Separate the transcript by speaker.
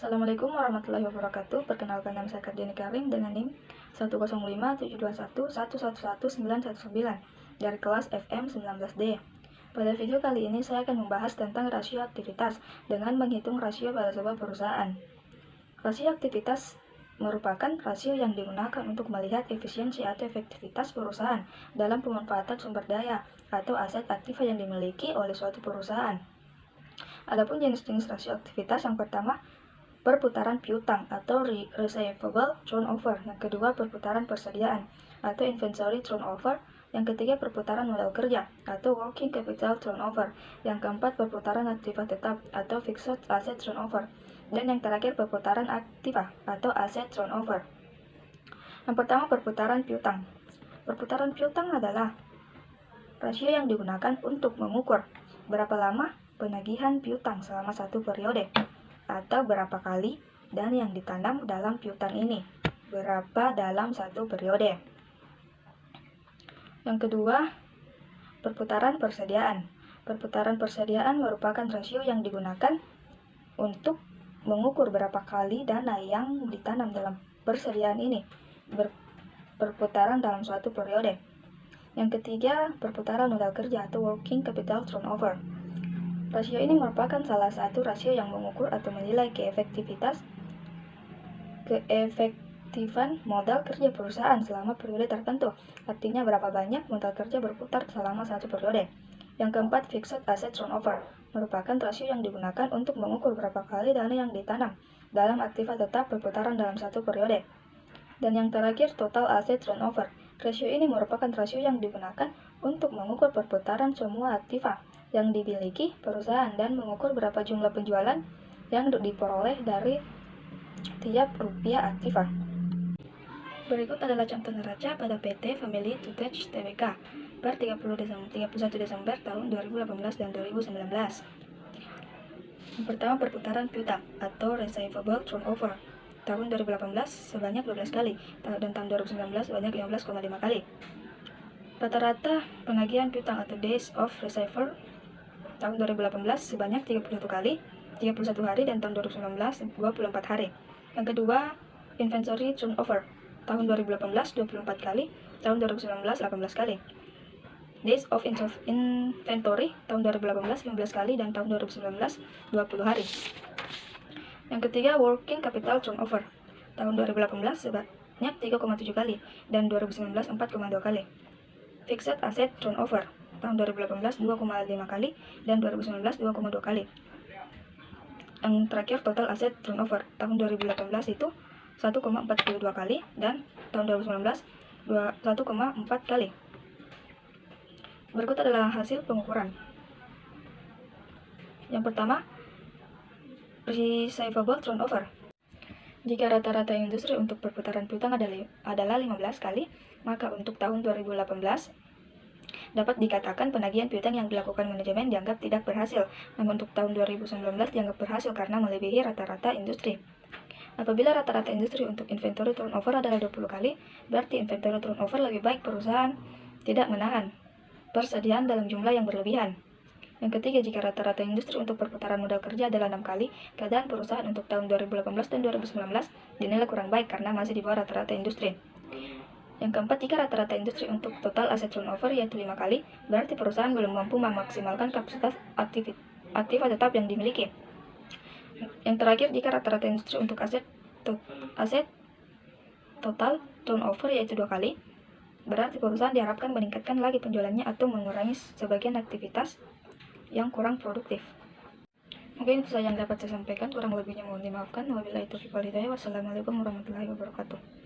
Speaker 1: Assalamualaikum warahmatullahi wabarakatuh. Perkenalkan, nama saya Kardiani Karim dengan NIM 1057211111919 dari kelas FM 19D. Pada video kali ini saya akan membahas tentang rasio aktivitas dengan menghitung rasio pada sebuah perusahaan. Rasio aktivitas merupakan rasio yang digunakan untuk melihat efisiensi atau efektivitas perusahaan dalam pemanfaatan sumber daya atau aset aktif yang dimiliki oleh suatu perusahaan. Adapun jenis-jenis rasio aktivitas, yang pertama perputaran piutang atau receivable turnover, yang kedua perputaran persediaan atau inventory turnover, yang ketiga perputaran modal kerja atau working capital turnover, yang keempat perputaran aktiva tetap atau fixed asset turnover, dan yang terakhir perputaran aktiva atau aset turnover. Yang pertama, perputaran piutang. Perputaran piutang adalah rasio yang digunakan untuk mengukur berapa lama penagihan piutang selama satu periode, atau berapa kali dana yang ditanam dalam piutang ini, berapa dalam satu periode. Yang kedua, perputaran persediaan. Perputaran persediaan merupakan rasio yang digunakan untuk mengukur berapa kali dana yang ditanam dalam persediaan ini berputaran dalam suatu periode. Yang ketiga, perputaran modal kerja atau working capital turnover. Rasio ini merupakan salah satu rasio yang mengukur atau menilai keefektifan modal kerja perusahaan selama periode tertentu. Artinya berapa banyak modal kerja berputar selama satu periode. Yang keempat, fixed asset turnover merupakan rasio yang digunakan untuk mengukur berapa kali dana yang ditanam dalam aktiva tetap berputaran dalam satu periode. Dan yang terakhir, total asset turnover. Rasio ini merupakan rasio yang digunakan untuk mengukur perputaran semua aktiva yang dimiliki perusahaan dan mengukur berapa jumlah penjualan yang diperoleh dari tiap rupiah aktiva. Berikut adalah contoh neraca pada PT Family Toothpaste Tbk per 31 Desember tahun 2018 dan 2019. Yang pertama, perputaran piutang atau receivable turnover tahun 2018 sebanyak 12 kali dan tahun 2019 sebanyak 15,5 kali. Rata-rata penagihan piutang atau days of receiver tahun 2018 sebanyak 31 hari, dan tahun 2019 24 hari. Yang kedua, inventory turnover tahun 2018 24 kali, tahun 2019 18 kali. Days of inventory tahun 2018 15 kali, dan tahun 2019 20 hari. Yang ketiga, working capital turnover tahun 2018 sebanyak 3,7 kali, dan 2019 4,2 kali. Fixed asset turnover tahun 2018 2,5 kali, dan 2019 2,2 kali. Yang terakhir, total asset turnover tahun 2018 itu 1,42 kali, dan tahun 2019 1,4 kali. Berikut adalah hasil pengukuran. Yang pertama, receivable turnover. Jika rata-rata industri untuk perputaran piutang adalah 15 kali, maka untuk tahun 2018 dapat dikatakan penagihan piutang yang dilakukan manajemen dianggap tidak berhasil, namun untuk tahun 2019 dianggap berhasil karena melebihi rata-rata industri. Apabila rata-rata industri untuk inventory turnover adalah 20 kali, berarti inventory turnover lebih baik perusahaan tidak menahan persediaan dalam jumlah yang berlebihan. Yang ketiga, jika rata-rata industri untuk perputaran modal kerja adalah 6 kali, keadaan perusahaan untuk tahun 2018 dan 2019 dinilai kurang baik karena masih di bawah rata-rata industri. Yang keempat, jika rata-rata industri untuk total aset turnover yaitu 5 kali, berarti perusahaan belum mampu memaksimalkan kapasitas aktiva tetap yang dimiliki. Yang terakhir, jika rata-rata industri untuk aset total turnover yaitu 2 kali, berarti perusahaan diharapkan meningkatkan lagi penjualannya atau mengurangi sebagian aktivitas yang kurang produktif. Mungkin itu saja yang dapat saya sampaikan, kurang lebihnya mohon dimaafkan. Wabillahi taufiq wal hidayah. Wassalamualaikum warahmatullahi wabarakatuh.